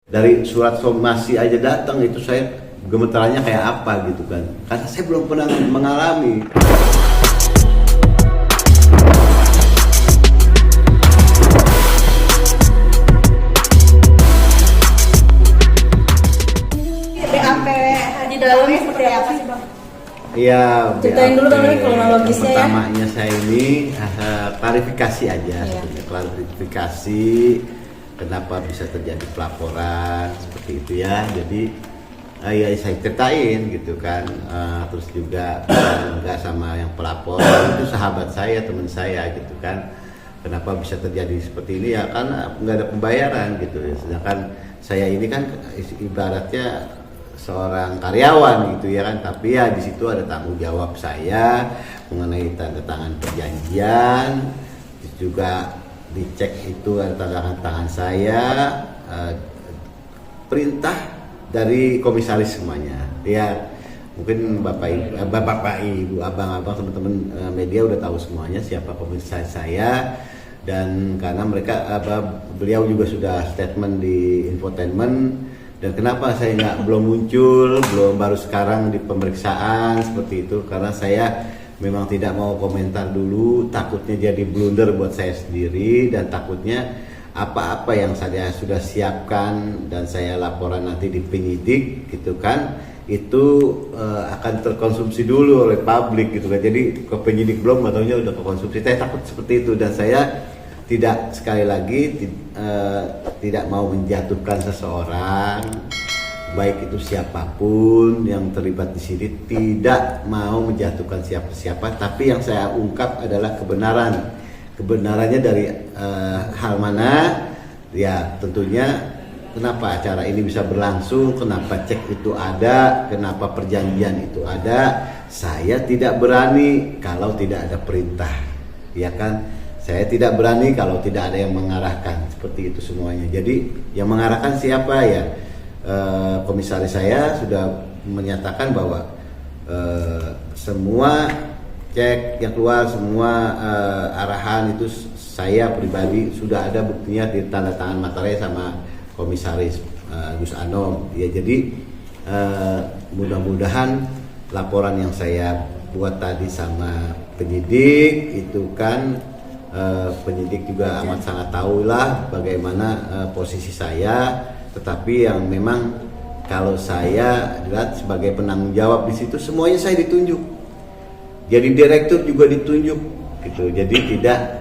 Dari surat somasi aja datang itu saya gemetarannya kayak apa gitu kan. Karena saya belum pernah mengalami. BAP di dalamnya seperti apa sih Bang? Iya, Ceritain dulu dong kronologisnya ya. Pertamanya saya ini klarifikasi aja, sebetulnya klarifikasi kenapa bisa terjadi pelaporan seperti itu ya. Jadi ya saya ceritain gitu kan, terus juga enggak sama yang pelapor itu sahabat saya, teman saya gitu kan. Kenapa bisa terjadi seperti ini ya karena nggak ada pembayaran gitu ya. Sedangkan saya ini kan ibaratnya seorang karyawan gitu ya kan, tapi ya di situ ada tanggung jawab saya mengenai tanda tangan perjanjian, juga dicek itu ada tanda tangan saya, perintah dari komisaris semuanya ya. Mungkin bapak ibu abang-abang teman-teman media udah tahu semuanya siapa komisaris saya, dan karena beliau juga sudah statement di infotainment. Dan kenapa saya belum muncul, baru sekarang di pemeriksaan seperti itu, karena saya memang tidak mau komentar dulu, takutnya jadi blunder buat saya sendiri, dan takutnya apa-apa yang saya sudah siapkan dan saya laporan nanti di penyidik gitu kan, itu akan terkonsumsi dulu oleh publik gitu kan. Jadi ke penyidik belum, ataunya udah kekonsumsi. Saya takut seperti itu, dan saya tidak, sekali lagi tidak mau menjatuhkan seseorang, baik itu siapapun yang terlibat di sini, tidak mau menjatuhkan siapa-siapa. Tapi yang saya ungkap adalah kebenarannya dari hal mana ya. Tentunya kenapa acara ini bisa berlangsung, kenapa cek itu ada, kenapa perjanjian itu ada. Saya tidak berani kalau tidak ada perintah, ya kan. Saya tidak berani kalau tidak ada yang mengarahkan, seperti itu semuanya. Jadi yang mengarahkan siapa ya? Komisaris saya sudah menyatakan bahwa semua cek yang keluar, semua arahan itu saya pribadi sudah ada buktinya di tanda tangan materai sama komisaris Gus Anom. Ya, jadi mudah-mudahan laporan yang saya buat tadi sama penyidik itu kan, penyidik juga amat sangat tahulah bagaimana posisi saya, tetapi yang memang kalau saya adalah sebagai penanggung jawab di situ, semuanya saya ditunjuk. Jadi direktur juga ditunjuk gitu. Jadi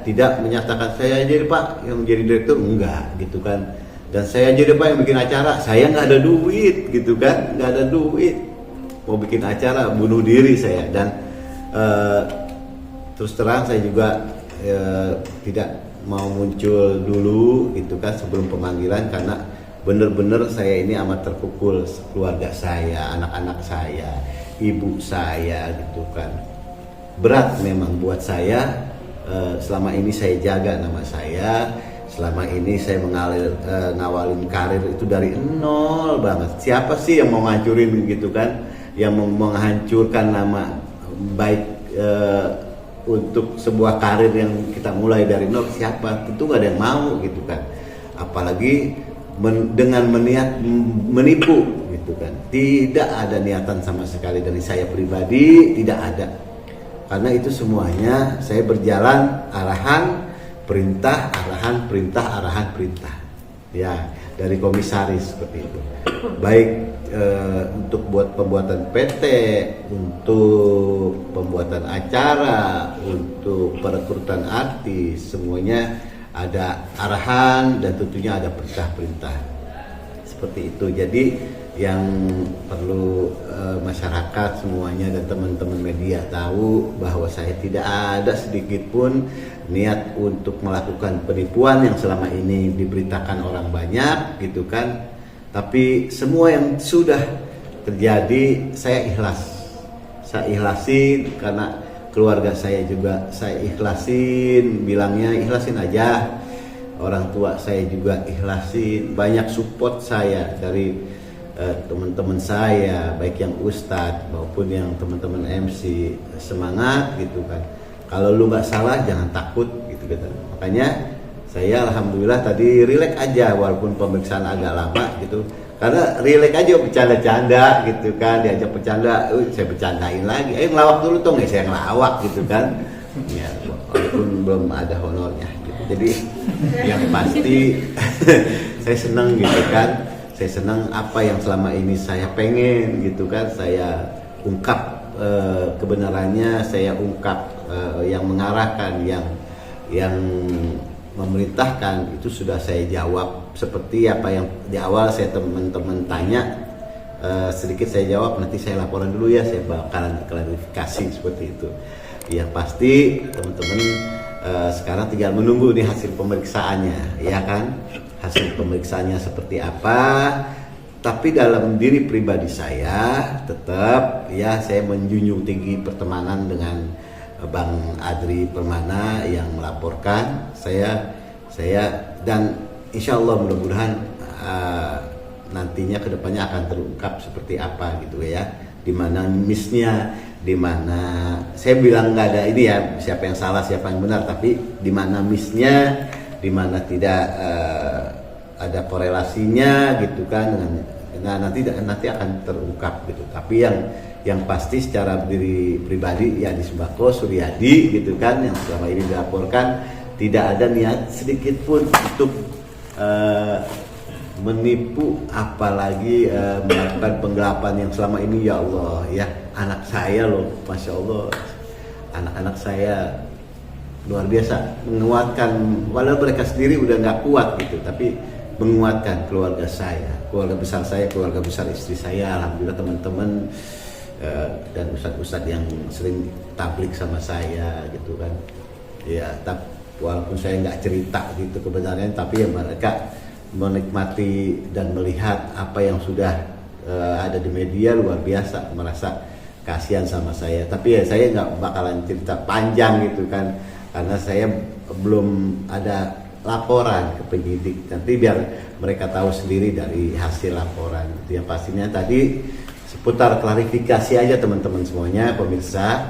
tidak menyatakan saya jadi Pak yang jadi direktur, enggak gitu kan. Dan saya jadi Pak yang bikin acara, saya nggak ada duit gitu kan, nggak ada duit. Mau bikin acara bunuh diri saya. Dan terus terang saya juga tidak mau muncul dulu gitu kan sebelum pemanggilan, karena benar-benar saya ini amat terpukul, keluarga saya, anak-anak saya, ibu saya gitu kan. Berat memang buat saya, selama ini saya jaga nama saya, selama ini saya ngawalin karir itu dari nol banget. Siapa sih yang mau ngancurin gitu kan, yang mau menghancurkan nama baik untuk sebuah karir yang kita mulai dari nol? Siapa? Tentu gak ada yang mau gitu kan. Apalagi dengan meniat menipu gitu kan. Tidak ada niatan sama sekali dari saya pribadi, tidak ada. Karena itu semuanya saya berjalan arahan, perintah, arahan, perintah, arahan, perintah. Ya, dari komisaris seperti itu. Baik untuk buat pembuatan PT, untuk pembuatan acara, untuk perekrutan artis, semuanya ada arahan dan tentunya ada perintah-perintah seperti itu. Jadi yang perlu masyarakat semuanya dan teman-teman media tahu bahwa saya tidak ada sedikit pun niat untuk melakukan penipuan yang selama ini diberitakan orang banyak gitu kan. Tapi semua yang sudah terjadi saya ikhlas. Saya ikhlasin karena keluarga saya juga saya ikhlasin, bilangnya ikhlasin aja. Orang tua saya juga ikhlasin. Banyak support saya dari teman-teman saya, baik yang ustadz maupun yang teman-teman MC, semangat gitu kan. Kalau lu nggak salah jangan takut gitu kan. Makanya saya alhamdulillah tadi rileks aja walaupun pemeriksaan agak lama gitu. Karena rileks aja bercanda-canda gitu kan, diajak bercanda, saya bercandain lagi. Ngelawak dulu dong, ya saya ngelawak gitu kan. Ya, walaupun belum ada honornya gitu. Jadi yang pasti saya senang gitu kan. Saya senang apa yang selama ini saya pengen gitu kan, saya ungkap kebenarannya, saya ungkap yang mengarahkan, yang memerintahkan itu sudah saya jawab seperti apa yang di awal saya teman-teman tanya, sedikit saya jawab, nanti saya laporan dulu ya, saya bakalan klarifikasi seperti itu. Ya pasti teman-teman sekarang tinggal menunggu nih hasil pemeriksaannya, ya kan, hasil pemeriksaannya seperti apa. Tapi dalam diri pribadi saya tetap ya saya menjunjung tinggi pertemanan dengan Bang Adri Permana yang melaporkan saya dan insya Allah mudah-mudahan nantinya kedepannya akan terungkap seperti apa gitu ya, di mana missnya, di mana saya bilang nggak ada ini ya siapa yang salah siapa yang benar, tapi di mana missnya, di mana tidak ada korelasinya gitu kan dengan nanti akan terungkap gitu. Tapi yang pasti secara diri pribadi ya di Sembako Suryadi gitu kan yang selama ini dilaporkan tidak ada niat sedikit pun untuk menipu apalagi melakukan penggelapan yang selama ini. Ya Allah ya, anak saya loh, Masya Allah, anak-anak saya luar biasa menguatkan, walau mereka sendiri udah nggak kuat gitu, tapi menguatkan keluarga saya, keluarga besar saya, keluarga besar istri saya. Alhamdulillah teman-teman dan ustadz-ustadz yang sering tablik sama saya gitu kan ya, walaupun saya nggak cerita gitu kebenarannya, tapi ya mereka menikmati dan melihat apa yang sudah ada di media, luar biasa, merasa kasihan sama saya. Tapi ya saya nggak bakalan cerita panjang gitu kan, karena saya belum ada laporan ke penyidik, nanti biar mereka tahu sendiri dari hasil laporan. Yang pastinya tadi seputar klarifikasi aja teman-teman semuanya, pemirsa,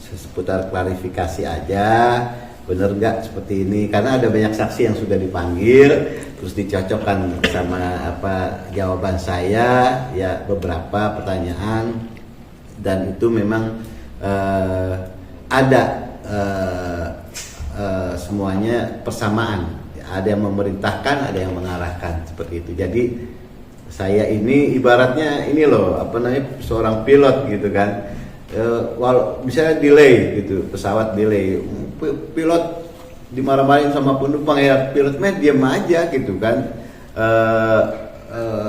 seputar klarifikasi aja, bener nggak seperti ini, karena ada banyak saksi yang sudah dipanggil terus dicocokkan sama apa jawaban saya ya, beberapa pertanyaan, dan itu memang ada semuanya persamaan, ada yang memerintahkan, ada yang mengarahkan seperti itu. Jadi saya ini ibaratnya ini loh, apa namanya, seorang pilot gitu kan, walau misalnya delay gitu, pesawat delay, pilot dimarah-marahin sama penumpang, ya pilot diam aja gitu kan,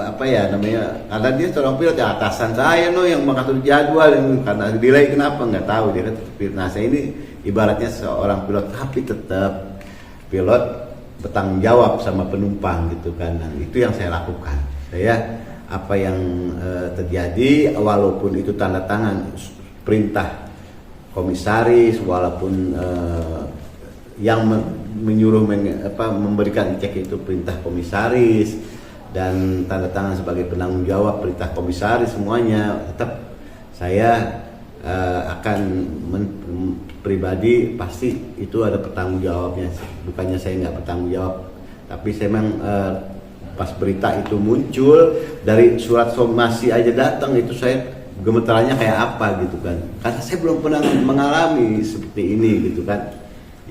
apa ya namanya, karena dia seorang pilot ya, atasan saya loh yang mengatur jadwal, karena delay kenapa nggak tahu dia kan. Nah saya ini ibaratnya seorang pilot, tapi tetap pilot bertanggung jawab sama penumpang gitu kan, dan itu yang saya lakukan. Saya apa yang terjadi, walaupun itu tanda tangan perintah komisaris, walaupun yang menyuruh memberikan cek itu perintah komisaris, dan tanda tangan sebagai penanggung jawab perintah komisaris, semuanya tetap saya akan pribadi pasti itu ada bertanggung jawabnya. Bukannya saya nggak bertanggung jawab, tapi saya memang pas berita itu muncul, dari surat somasi aja datang, itu saya gemeterannya kayak apa gitu kan, karena saya belum pernah mengalami seperti ini gitu kan,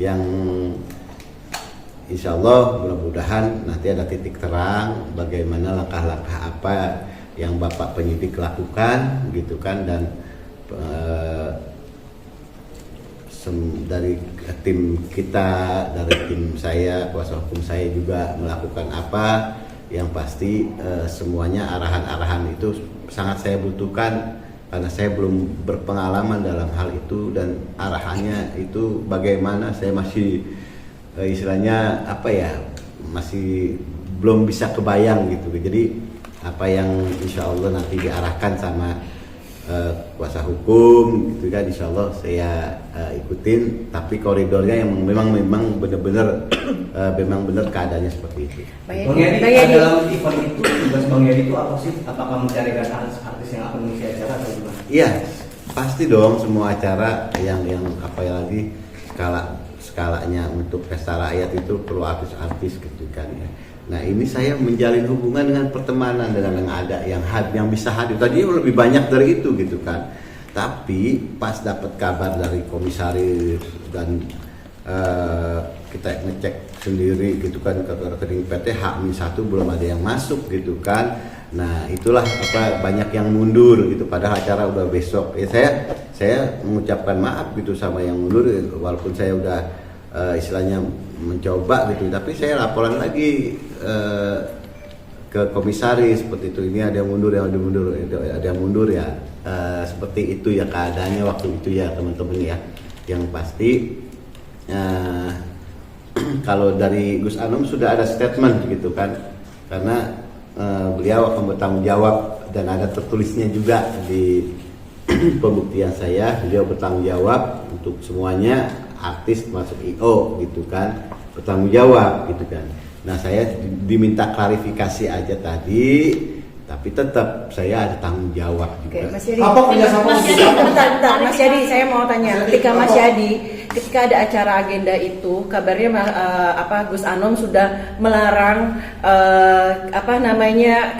yang insya Allah mudah-mudahan nanti ada titik terang bagaimana langkah-langkah apa yang Bapak penyidik lakukan gitu kan, dan dari tim kita, dari tim saya, kuasa hukum saya juga melakukan apa. Yang pasti semuanya arahan-arahan itu sangat saya butuhkan, karena saya belum berpengalaman dalam hal itu, dan arahannya itu bagaimana saya masih istilahnya apa ya, masih belum bisa kebayang gitu. Jadi apa yang insya Allah nanti diarahkan sama kuasa hukum gitu kan, insya Allah saya ikutin, tapi koridornya yang memang benar-benar memang benar keadaannya seperti itu. Bang Yedi, dalam event itu tugas Bang Yedi itu apa sih? Apakah mencarikan artis yang akan mengisi acara atau gimana? Iya, pasti dong, semua acara yang apa ya lagi, skalanya untuk pesta rakyat itu perlu artis-artis gitu kan ya. Nah ini saya menjalin hubungan dengan pertemanan dengan yang ada yang bisa hadir. Tadinya lebih banyak dari itu gitu kan. Tapi pas dapat kabar dari komisaris dan kita ngecek sendiri gitu kan ke rekening PT H-1 belum ada yang masuk gitu kan. Nah itulah banyak yang mundur gitu padahal acara udah besok. Ya saya mengucapkan maaf gitu sama yang mundur walaupun saya udah istilahnya mencoba gitu, tapi saya laporan lagi ke komisaris seperti itu, ini ada yang mundur ya seperti itu ya keadaannya waktu itu ya teman-teman ya. Yang pasti kalau dari Gus Anom sudah ada statement gitu kan, karena beliau akan bertanggung jawab dan ada tertulisnya juga di pembuktian saya, beliau bertanggung jawab untuk semuanya artis masuk IO gitu kan, bertanggung jawab gitu kan. Nah saya diminta klarifikasi aja tadi, tapi tetap saya ada tanggung jawab juga. Oke, Mas Yadi. Apa kerjasama? Bentar, Mas Yadi, saya mau tanya. Ketika ada acara agenda itu, kabarnya Gus Anom sudah melarang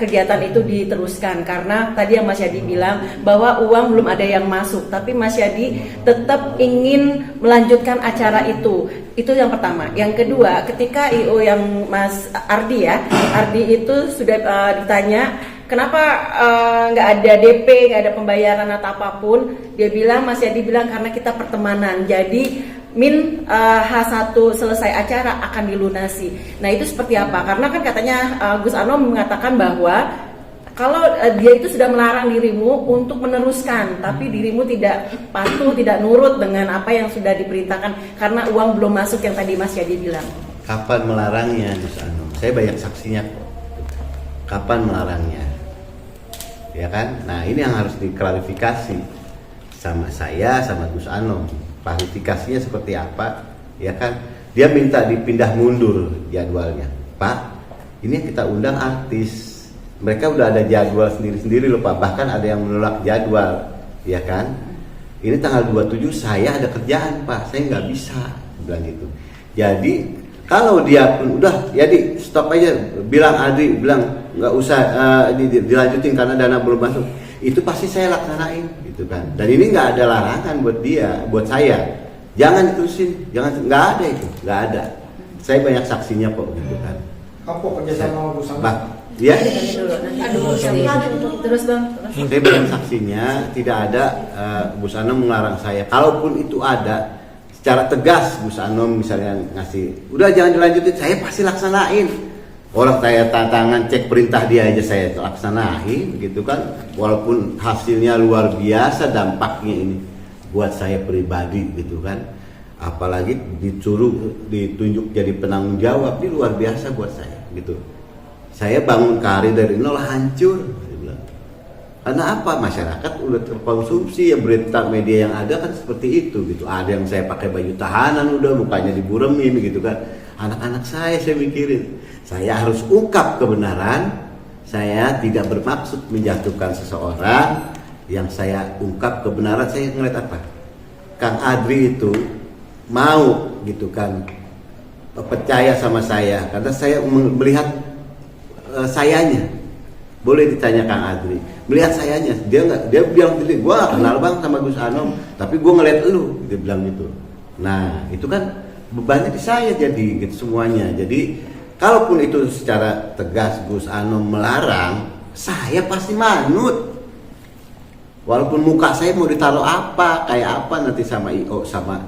kegiatan itu diteruskan karena tadi yang Mas Yadi bilang bahwa uang belum ada yang masuk, tapi Mas Yadi tetap ingin melanjutkan acara itu. Itu yang pertama. Yang kedua, ketika IO yang Mas Ardi itu sudah ditanya kenapa nggak ada DP, nggak ada pembayaran atau apapun, dia bilang, Mas Yadi bilang karena kita pertemanan, jadi H1 selesai acara akan dilunasi. Nah itu seperti apa? Karena kan katanya Gus Anom mengatakan bahwa kalau dia itu sudah melarang dirimu untuk meneruskan, tapi dirimu tidak patuh, tidak nurut dengan apa yang sudah diperintahkan karena uang belum masuk yang tadi Mas Yadi bilang. Kapan melarangnya Gus Anom? Saya banyak saksinya kok. Kapan melarangnya? Ya kan? Nah ini yang harus diklarifikasi sama saya, sama Gus Anom. Klarifikasinya seperti apa? Ya kan? Dia minta dipindah mundur jadwalnya. Pak, ini yang kita undang artis. Mereka udah ada jadwal sendiri-sendiri loh Pak. Bahkan ada yang menolak jadwal, ya kan? Ini tanggal 27 saya ada kerjaan Pak, saya nggak bisa, bilang gitu. Jadi kalau dia pun udah, jadi stop aja. Bilang Adri, bilang nggak usah dilanjutin karena dana belum masuk. Itu pasti saya laksanain, gitu kan. Dan ini nggak ada larangan buat dia, buat saya. Jangan diterusin, nggak ada itu, nggak ada. Saya banyak saksinya kok, gitu kan. Apa kerjasama Gus Anom? Ya, Terus bang. saya banyak saksinya, tidak ada Gus Anom melarang saya. Kalaupun itu ada, secara tegas Gus Anom misalnya ngasih, udah jangan dilanjutin, saya pasti laksanain. Orang saya tantangan cek perintah dia aja saya laksanain, gitu kan. Walaupun hasilnya luar biasa dampaknya ini buat saya pribadi, gitu kan. Apalagi ditunjuk jadi penanggung jawab, ini luar biasa buat saya, gitu. Saya bangun karir dari nol hancur, dia bilang. Karena apa? Masyarakat udah terkonsumsi ya berita media yang ada kan seperti itu gitu. Ada yang saya pakai baju tahanan udah mukanya diburemin gitu kan. Anak-anak saya mikirin, saya harus ungkap kebenaran. Saya tidak bermaksud menjatuhkan seseorang. Yang saya ungkap kebenaran, saya ngeliat apa? Kang Adri itu mau gitu kan percaya sama saya karena saya melihat sayanya. Boleh ditanya Kang Adri, melihat sayanya, dia bilang sendiri, gue gak kenal bang sama Gus Anom, tapi gue ngeliat lu, dia bilang gitu. Nah itu kan bebannya di saya jadi gitu semuanya. Jadi kalaupun itu secara tegas Gus Anom melarang, saya pasti manut. Walaupun muka saya mau ditaruh apa, kayak apa nanti sama IO, sama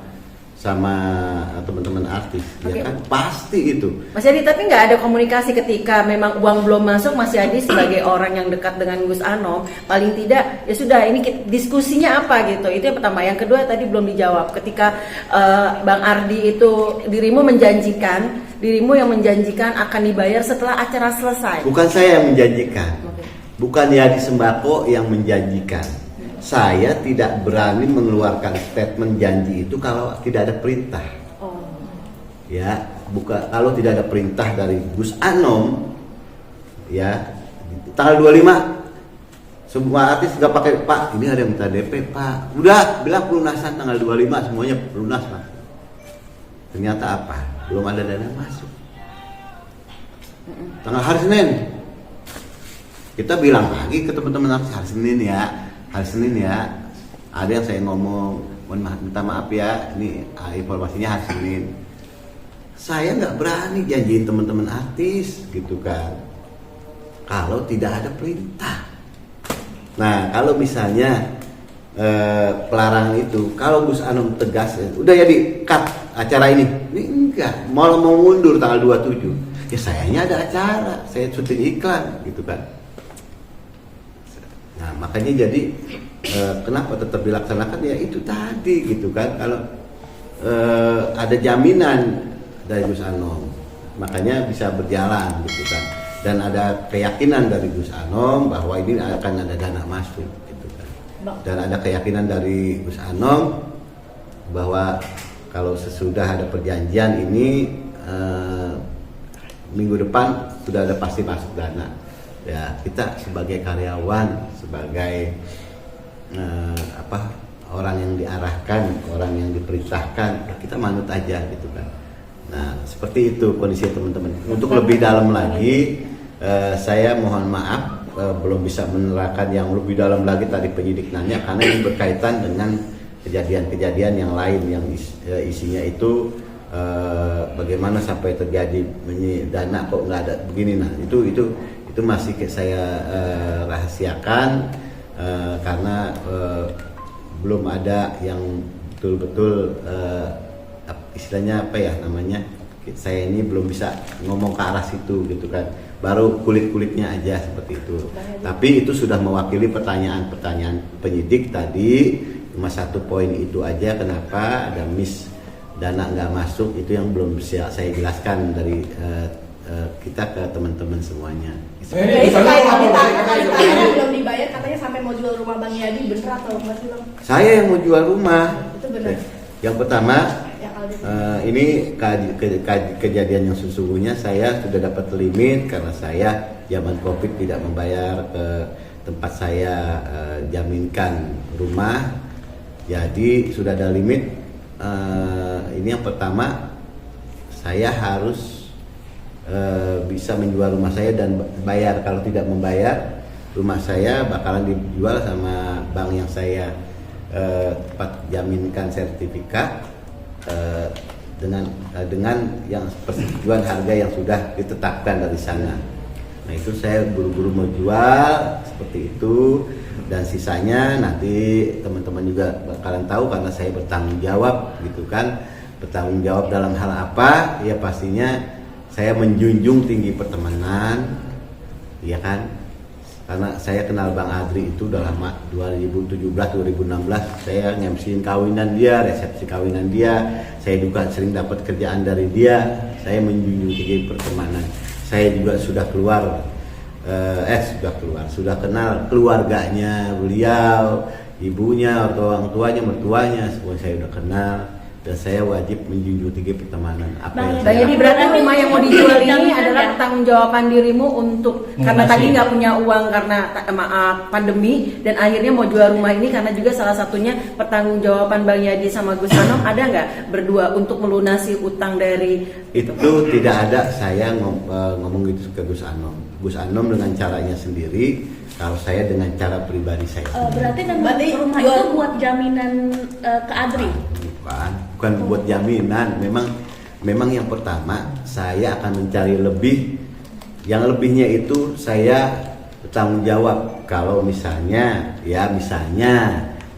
teman-teman artis, Okay. ya kan pasti itu. Mas Yadi, tapi nggak ada komunikasi ketika memang uang belum masuk. Mas Yadi sebagai orang yang dekat dengan Gus Anom, paling tidak ya sudah ini diskusinya apa gitu. Itu yang pertama. Yang kedua tadi belum dijawab. Ketika Bang Ardi itu dirimu yang menjanjikan akan dibayar setelah acara selesai. Bukan saya yang menjanjikan, Okay. bukan Yadi Sembako yang menjanjikan. Saya tidak berani mengeluarkan statement janji itu kalau tidak ada perintah. Oh. Ya, kalau tidak ada perintah dari Gus Anom, ya tanggal 25 semua artis nggak pakai Pak. Ini ada yang minta DP Pak. Udah bilang pelunasan tanggal 25 semuanya pelunas Pak. Ternyata apa? Belum ada dana masuk. Tanggal hari Senin kita bilang lagi ke teman-teman hari Senin ya. Ada yang saya ngomong, minta maaf ya, ini informasinya hari Senin. Saya nggak berani janjiin teman-teman artis gitu kan, kalau tidak ada perintah. Nah kalau misalnya pelarangan itu, kalau Gus Anom tegas, udah ya di cut acara ini enggak, malah mau mundur tanggal 27. Ya sayangnya ada acara, saya syuting iklan gitu kan. Nah makanya jadi kenapa tetap dilaksanakan ya itu tadi gitu kan, kalau ada jaminan dari Gus Anom makanya bisa berjalan gitu kan, dan ada keyakinan dari Gus Anom bahwa ini akan ada dana masuk gitu kan, dan ada keyakinan dari Gus Anom bahwa kalau sesudah ada perjanjian ini minggu depan sudah ada pasti masuk dana. Ya kita sebagai karyawan, sebagai orang yang diarahkan, orang yang diperintahkan, kita manut aja gitu kan. Nah seperti itu kondisi teman-teman. Untuk lebih dalam lagi, saya mohon maaf belum bisa menerangkan yang lebih dalam lagi tadi penyidik nanya, karena ini berkaitan dengan kejadian-kejadian yang lain yang isinya itu bagaimana sampai terjadi dana kok nggak ada begini. Nah itu masih saya rahasiakan karena belum ada yang betul-betul istilahnya apa ya namanya, saya ini belum bisa ngomong ke arah situ gitu kan, baru kulit-kulitnya aja seperti itu. Tapi itu sudah mewakili pertanyaan penyidik tadi, cuma satu poin itu aja, kenapa ada dana nggak masuk, itu yang belum bisa saya jelaskan dari kita ke teman-teman semuanya. Jadi tadi belum dibayar, katanya sampai mau jual rumah Bang Yadi, bener atau enggak sih Bang? Saya yang mau jual rumah. Itu benar. Yang pertama, Ya, ini kejadian yang sesungguhnya saya sudah dapat limit karena saya zaman COVID tidak membayar ke tempat saya jaminkan rumah. Jadi sudah ada limit. Ini yang pertama, saya harus bisa menjual rumah saya dan bayar. Kalau tidak membayar, rumah saya bakalan dijual sama bank yang saya jaminkan sertifikat dengan yang persetujuan harga yang sudah ditetapkan dari sana. Nah itu saya buru-buru mau jual seperti itu, dan sisanya nanti teman-teman juga bakalan tahu karena saya bertanggung jawab gitu kan. Bertanggung jawab dalam hal apa? Ya pastinya saya menjunjung tinggi pertemanan, ya kan? Karena saya kenal Bang Adri itu udah lama, 2017-2016 saya ngemsiin kawinan dia, resepsi kawinan dia, saya juga sering dapat kerjaan dari dia. Saya menjunjung tinggi pertemanan. Saya juga sudah sudah kenal keluarganya beliau, ibunya, orang tuanya, mertuanya, semua saya udah kenal. Dan saya wajib menjunjung tinggi pertemanan. Jadi berarti rumah yang mau dijual ini adalah pertanggungjawaban dirimu untuk karena tadi nggak punya uang karena pandemi, dan akhirnya mau jual rumah ini karena juga salah satunya pertanggungjawaban Bang Yadi sama Gus Anom, ada nggak berdua untuk melunasi utang dari itu? Tidak ada saya ngomong gitu ke Gus Anom. Gus Anom dengan caranya sendiri, kalau saya dengan cara pribadi saya. Berarti memang rumah itu buat jaminan ke Adri? Bukan buat jaminan. Memang yang pertama saya akan mencari lebih. Yang lebihnya itu saya bertanggung jawab kalau misalnya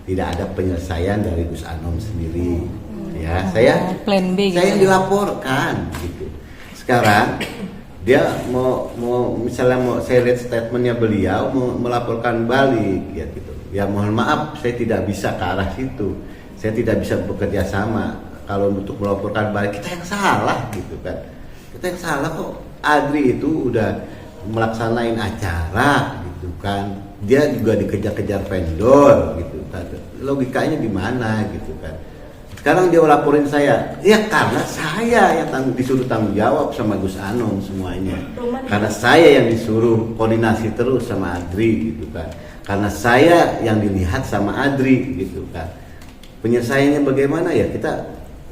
tidak ada penyelesaian dari Gus Anom sendiri. Ya, saya plan B gitu. Saya yang dilaporkan gitu. Sekarang dia mau misalnya saya lihat statementnya beliau mau melaporkan balik ya gitu. Ya mohon maaf, saya tidak bisa ke arah situ. Saya tidak bisa bekerja sama. Kalau untuk melaporkan balik, kita yang salah gitu kan. Kita yang salah kok. Adri itu udah melaksanain acara gitu kan. Dia juga dikejar-kejar vendor gitu kan. Logikanya gimana gitu kan. Sekarang dia laporin saya. Ya karena saya yang disuruh tanggung jawab sama Gus Anom semuanya. Karena saya yang disuruh koordinasi terus sama Adri gitu kan. Karena saya yang dilihat sama Adri gitu kan. Penyelesaiannya bagaimana ya, kita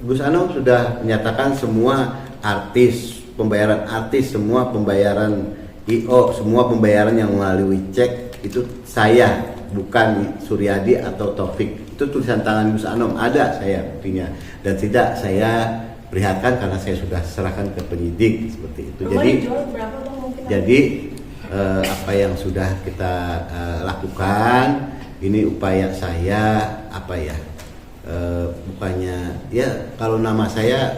Gus Anom sudah menyatakan semua artis, pembayaran artis, semua pembayaran IO, semua pembayaran yang melalui cek itu saya, bukan Suryadi atau Taufik. Itu tulisan tangan Gus Anom, ada saya buktinya. Dan tidak saya perlihatkan karena saya sudah serahkan ke penyidik seperti itu. Rumah dijual berapa bang mungkin? Jadi apa yang sudah kita lakukan ini upaya saya bukannya ya kalau nama saya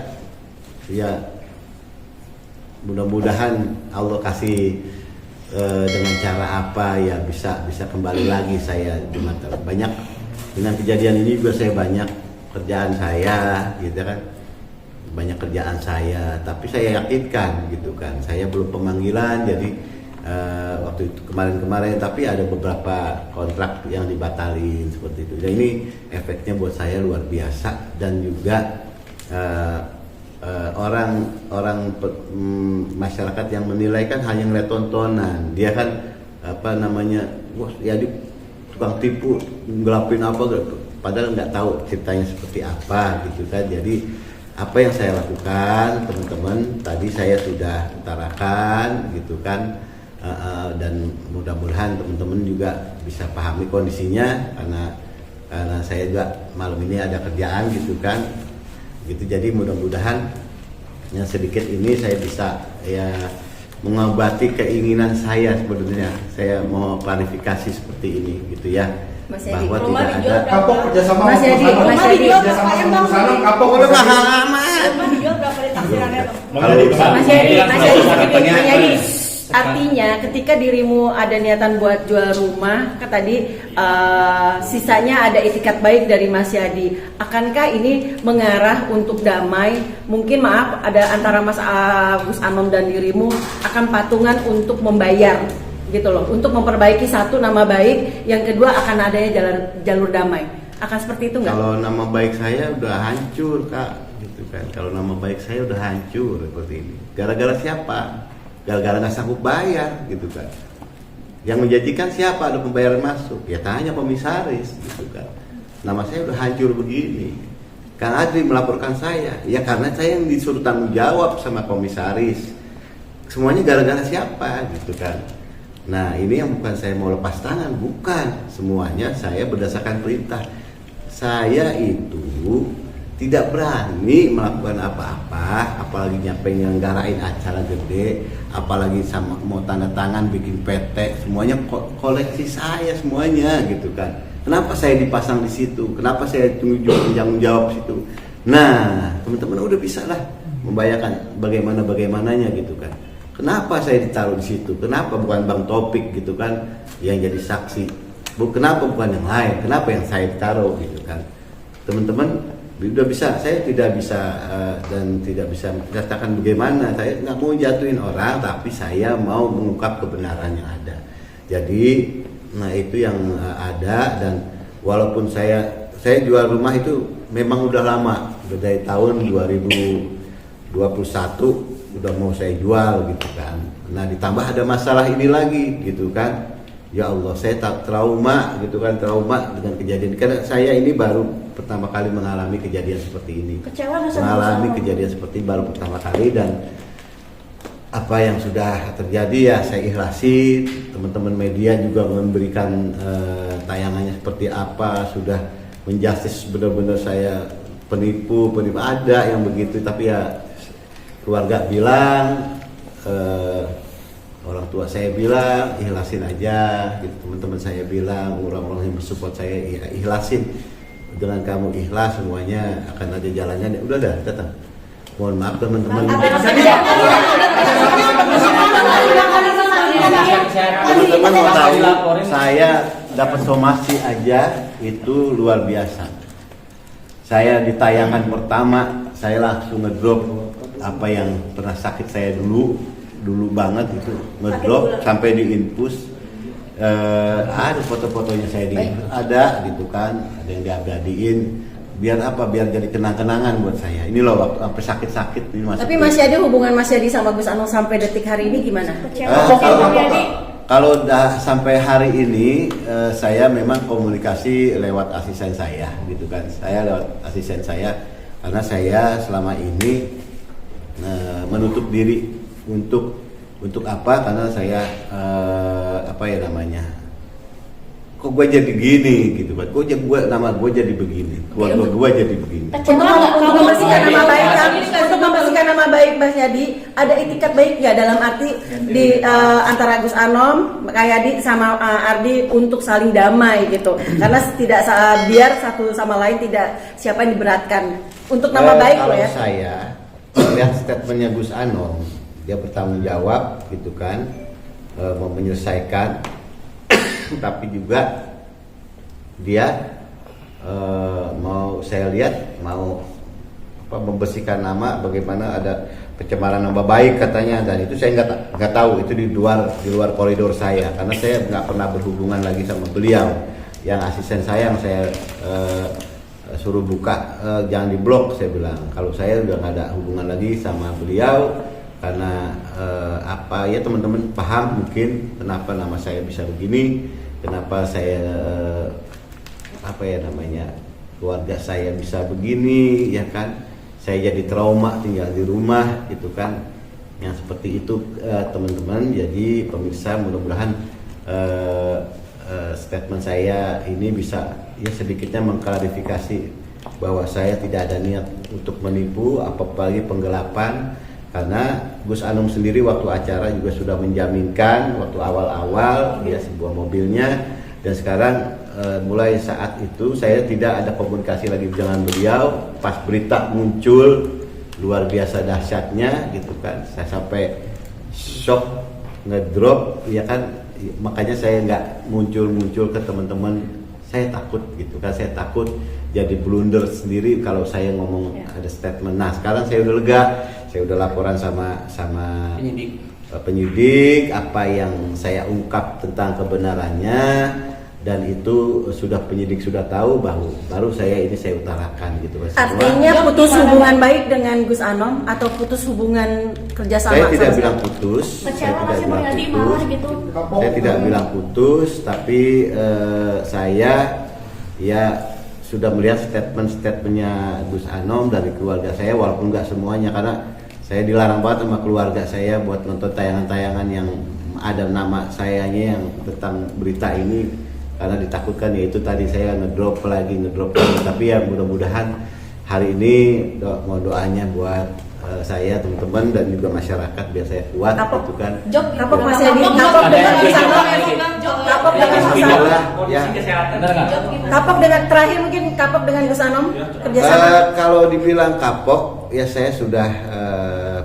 ya mudah-mudahan Allah kasih dengan cara apa ya bisa kembali lagi saya di mata banyak dengan kejadian ini juga saya banyak kerjaan saya gitu kan, banyak kerjaan saya, tapi saya yakinkan gitu kan saya belum pemanggilan jadi waktu itu kemarin tapi ada beberapa kontrak yang dibatalin seperti itu. Dan ini efeknya buat saya luar biasa dan juga masyarakat yang menilai kan hanya ngeliat tontonan. Dia kan wah ya dia tukang tipu, ngelapin apa padahal nggak tahu ceritanya seperti apa gitu kan. Jadi apa yang saya lakukan teman-teman tadi saya sudah utarakan gitu kan. Dan mudah-mudahan teman-teman juga bisa pahami kondisinya karena saya juga malam ini ada kerjaan gitu kan gitu, jadi mudah-mudahan yang sedikit ini saya bisa ya mengobati keinginan saya. Sebenarnya saya mau klarifikasi seperti ini gitu ya, Mas Yadi, bahwa rumah tidak dijual ada berapa? Kapok kerjasama Mas Yadi, sama Mas Gus Yadi. Anom, kerjasama sama Gus Anom, kapok udah kerjasama. mahal amat. Rumah dijual berapa di taksirannya bang? Mas Yadi, artinya ketika dirimu ada niatan buat jual rumah, kan tadi sisanya ada itikat baik dari Mas Yadi. Akankah ini mengarah untuk damai? Mungkin maaf ada antara Mas Gus Anom dan dirimu akan patungan untuk membayar gitu loh, untuk memperbaiki satu nama baik, yang kedua akan adanya jalur damai. Akan seperti itu nggak? Kalau nama baik saya udah hancur kak, gitu kan. Kalau nama baik saya udah hancur seperti ini. Gara-gara siapa? Gara-gara nggak sanggup bayar, gitu kan. Yang menjanjikan siapa ada pembayaran masuk? Ya tanya komisaris, gitu kan. Nama saya udah hancur begini. Kang Adri melaporkan saya, ya karena saya yang disuruh tanggung jawab sama komisaris. Semuanya gara-gara siapa, gitu kan. Nah ini yang bukan saya mau lepas tangan, bukan. Semuanya saya berdasarkan perintah. Saya itu tidak berani melakukan apa-apa, apalagi nyelenggarain acara gede, apalagi sama mau tanda tangan bikin PT, semuanya koleksi saya semuanya gitu kan. Kenapa saya dipasang di situ? Kenapa saya tanggung jawab situ? Nah, teman-teman udah bisa lah membayangkan bagaimananya gitu kan. Kenapa saya ditaruh di situ? Kenapa bukan Bang Topik gitu kan yang jadi saksi? Kenapa bukan yang lain? Kenapa yang saya ditaruh gitu kan? Teman-teman udah bisa, saya tidak bisa dan tidak bisa menyatakan bagaimana. Saya nggak mau jatuhin orang, tapi saya mau mengungkap kebenaran yang ada. Jadi, nah itu yang ada. Dan walaupun saya jual rumah itu memang udah lama, udah dari tahun 2021 udah mau saya jual gitu kan. Nah ditambah ada masalah ini lagi gitu kan. Ya Allah, saya tak trauma gitu kan, trauma dengan kejadian. Karena saya ini baru pertama kali mengalami kejadian seperti ini. Kecewa nggak sama Mengalami Gus Anom? kejadian seperti baru pertama kali, dan apa yang sudah terjadi ya saya ikhlasi. Teman-teman media juga memberikan tayangannya seperti apa, sudah menjustis benar-benar saya penipu ada yang begitu, tapi ya keluarga bilang orang tua saya bilang ikhlasin aja gitu, teman-teman saya bilang, orang-orang yang bersupport saya ya ikhlasin, dengan kamu ikhlas semuanya akan ada jalannya. Udah dah datang, mohon maaf teman-teman. Teman-teman mau tahu saya dapat somasi aja itu luar biasa. Saya di tayangan pertama saya langsung ngedrop apa yang pernah sakit saya dulu banget itu, ngedrop sampai di infus. Ada foto-fotonya saya ada gitu kan, ada yang diabadiin biar apa, biar jadi kenang-kenangan buat saya. Ini loh waktu sampai sakit-sakit ini masih. Tapi masih ada hubungan Mas Yadi sama Gus Anom sampai detik hari ini gimana? Kalau udah sampai hari ini saya memang komunikasi lewat asisten saya gitu kan. Saya lewat asisten saya karena saya selama ini menutup diri untuk apa? Karena saya kok gue jadi gini gitu kan? Nama gue jadi begini, keluarga gue jadi begini. Untuk membersihkan nama baik untuk membersihkan nama baik Mas Yadi, ada itikat baik nggak dalam arti di antara Gus Anom, Kak Yadi sama Ardi untuk saling damai gitu? Karena tidak biar satu sama lain tidak siapa yang diberatkan. Untuk nama baik loh ya. Kalau saya lihat statementnya Gus Anom, dia bertanggung jawab gitu kan, mau menyelesaikan, tapi juga dia saya lihat mau membersihkan nama, bagaimana ada pencemaran nama baik katanya, dan itu saya nggak tahu, itu di luar koridor saya, karena saya nggak pernah berhubungan lagi sama beliau. Yang asisten saya yang saya suruh buka, jangan diblok, saya bilang kalau saya udah nggak ada hubungan lagi sama beliau, karena ya teman-teman paham mungkin kenapa nama saya bisa begini, kenapa saya keluarga saya bisa begini, ya kan? Saya jadi trauma tinggal di rumah gitu kan, yang seperti itu teman-teman. Jadi pemirsa, mudah-mudahan statement saya ini bisa ya sedikitnya mengklarifikasi bahwa saya tidak ada niat untuk menipu, apalagi penggelapan. Karena Gus Anom sendiri waktu acara juga sudah menjaminkan waktu awal-awal dia sebuah mobilnya, dan sekarang mulai saat itu saya tidak ada komunikasi lagi dengan beliau. Pas berita muncul luar biasa dahsyatnya gitu kan, saya sampai shock, ngedrop ya kan, makanya saya nggak muncul ke teman-teman. Saya takut gitu kan, saya takut jadi blunder sendiri kalau saya ngomong ada statement. Nah sekarang saya udah lega, saya udah laporan sama penyidik apa yang saya ungkap tentang kebenarannya, dan itu sudah penyidik sudah tahu, baru saya utarakan gitu. Artinya putus hubungan baik dengan Gus Anom atau putus hubungan kerjasama? Saya tidak bilang putus, saya tidak bilang putus, tapi saya ya sudah melihat statementnya Gus Anom dari keluarga saya, walaupun nggak semuanya, karena saya dilarang banget sama keluarga saya buat nonton tayangan-tayangan yang ada nama sayanya yang tentang berita ini, karena ditakutkan ya itu tadi saya ngedrop lagi. Tapi ya mudah-mudahan hari ini mau doanya buat saya, teman-teman, dan juga masyarakat biar saya kuat gitu kan. Kapok Mas Yadi, kapok dengan Gus Anom, kapok dengan Gus Anom, kapok dengan terakhir mungkin kapok dengan Gus Anom kerjasama. Kalau dibilang kapok ya saya sudah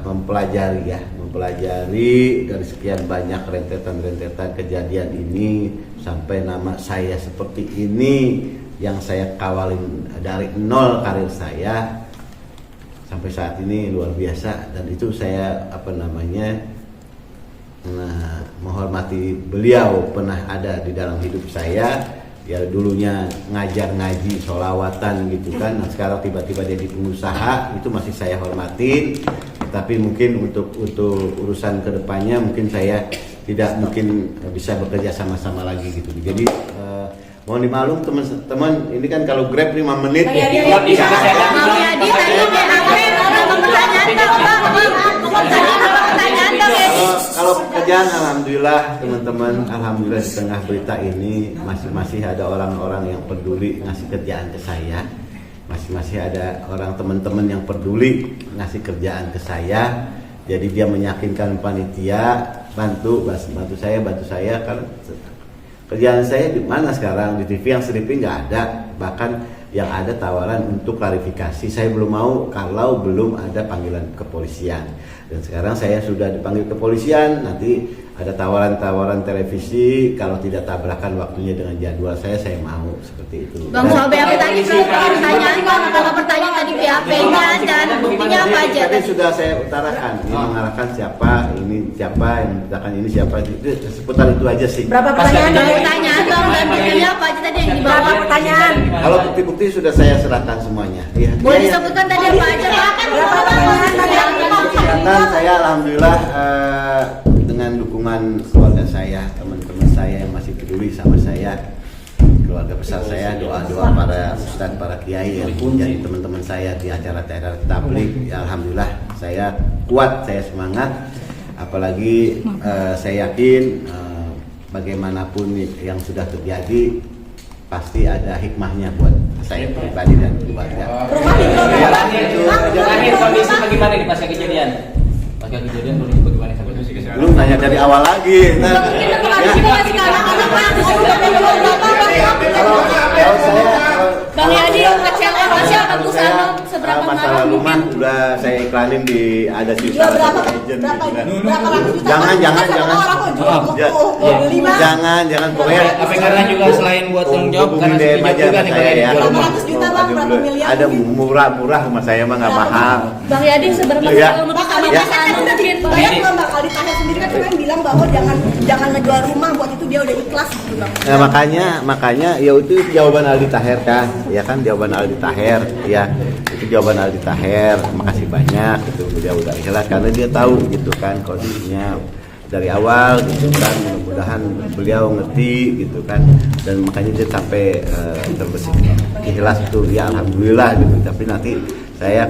mempelajari dari sekian banyak rentetan kejadian ini sampai nama saya seperti ini yang saya kawalin dari nol karir saya sampai saat ini luar biasa. Dan itu saya menghormati beliau, pernah ada di dalam hidup saya ya, dulunya ngajar ngaji sholawatan gitu kan, nah sekarang tiba-tiba jadi pengusaha, itu masih saya hormatin. Tapi mungkin untuk urusan kedepannya mungkin saya tidak mungkin bisa bekerja sama-sama lagi gitu. Jadi mohon dimaklum teman-teman, ini kan kalau Grab 5 menit. Kalau pekerjaan alhamdulillah teman-teman, alhamdulillah di tengah berita ini masih ada orang-orang yang peduli ngasih kerjaan ke saya. Masih ada orang teman-teman yang peduli ngasih kerjaan ke saya. Jadi dia meyakinkan panitia bantu saya kan kerjaan saya di mana sekarang, di TV yang stripping nggak ada, bahkan yang ada tawaran untuk klarifikasi. Saya belum mau kalau belum ada panggilan kepolisian, dan sekarang saya sudah dipanggil kepolisian. Nanti ada tawaran televisi, kalau tidak tabrakan waktunya dengan jadwal saya mau seperti itu. Bang, soal BAP tadi pertanyaan tadi BAP-nya dan buktinya apa aja? Tadi sudah saya utarakan, ini mengarahkan siapa yang menceritakan ini siapa, itu seputar itu aja sih. Berapa pertanyaan dong, dan buktinya apa aja tadi yang dibawa? Pertanyaan. Kalau bukti-bukti sudah saya serahkan semuanya. Ya, boleh disebutkan tadi apa aja, Pak? Berapa pertanyaan tadi yang Catatan saya alhamdulillah dengan dukungan keluarga saya, teman-teman saya yang masih peduli sama saya, keluarga besar saya, doa-doa para ustadz, para kiai yang menjadi teman-teman saya di acara-acara tabligh. Ya, alhamdulillah saya kuat, saya semangat. Apalagi saya yakin bagaimanapun yang sudah terjadi pasti ada hikmahnya buat saya pribadi dan keluarga. Terakhir kondisi bagaimana di pasca kejadian? Pasca kejadian kondisi bagaimana sampai kondisi kesehatan? Belum tanya dari awal lagi. Bang Yadi kecewa nggak sih sama Gus Anam seberapa masa marah lalu mah mungkin? udah saya iklanin di ada sih Jual berapa? agent Berapa? gitu kan. Berapa ratus juta? Jangan Masa orang kok jual jangan pokoknya Tapi karena juga selain buat tanggung jawab karena hubungin DM sekejap aja juga sama nih saya ya. Bang Yadi. 800 juta bang, berapa miliar? Ada murah sama saya mah nggak mahal. Bang Yadi seberapa Iya. kalau menurut Bakal sama Ya. Gus ditanya Anam udah mungkin? dibayar belum bakal ditanya sendiri kan cuma bilang bahwa jangan ngejual rumah buat itu dia udah ikhlas gitu bang. Nah, makanya ya itu jawaban Aldi Taher kan, ya kan jawaban Aldi Taher, ya itu jawaban Aldi Taher. Makasih banyak itu beliau udah ikhlas karena dia tahu gitu kan kondisinya dari awal gitu kan. Mudah-mudahan beliau ngerti gitu kan dan makanya dia sampai terbesit ikhlas itu ya alhamdulillah gitu. Tapi nanti saya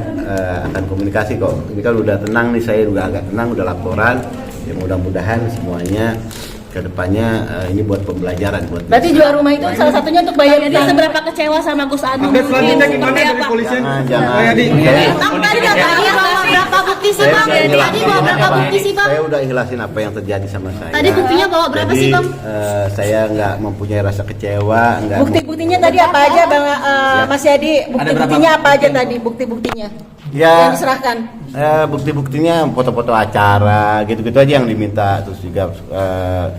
akan komunikasi kok. Ini kan udah tenang nih, saya udah agak tenang, udah laporan. Ya mudah-mudahan semuanya kedepannya ini buat pembelajaran buat. Berarti jual rumah itu salah satunya untuk bayar Dia seberapa kecewa sama Gus Anam? Update selanjutnya Mungkin gimana seperti dari apa? polisian? Jangan. Yadi. Bang tadi katanya bawa berapa bukti sih bang? Tadi bawa berapa bukti sih bang? Saya udah ikhlasin apa yang terjadi sama saya. Tadi buktinya bawa berapa Jadi, sih, Bang? Saya nggak mempunyai rasa kecewa, nggak. Bukti-buktinya tadi apa aja Bang Mas Yadi? Bukti-buktinya apa aja tadi? Bukti-buktinya Ya, yang diserahkan. bukti-buktinya foto-foto acara, gitu-gitu aja yang diminta, terus juga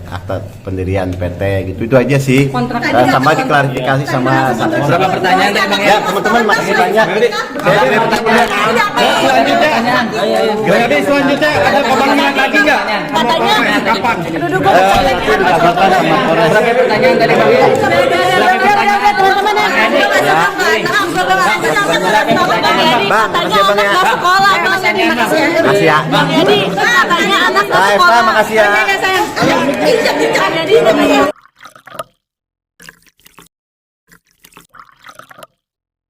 akta pendirian PT, gitu itu aja sih. Sama diklarifikasi sama. Berapa pertanyaan tadi Bang Ya Yadi? teman-teman masih banyak. Saya ada pertanyaan. Jadi selanjutnya ada pemanggilan lagi nggak? Katanya Kapan? duduk gue Dilaporkan sama Polres. Berapa pertanyaan tadi Bang Yadi? teman-teman Bang, makasih ya, Bang ya. Sekolah Bang Yadi makasih ya. Makasih ya. Bang Yadi katanya anak Bye, Pak, makasih ya. Bang Yadi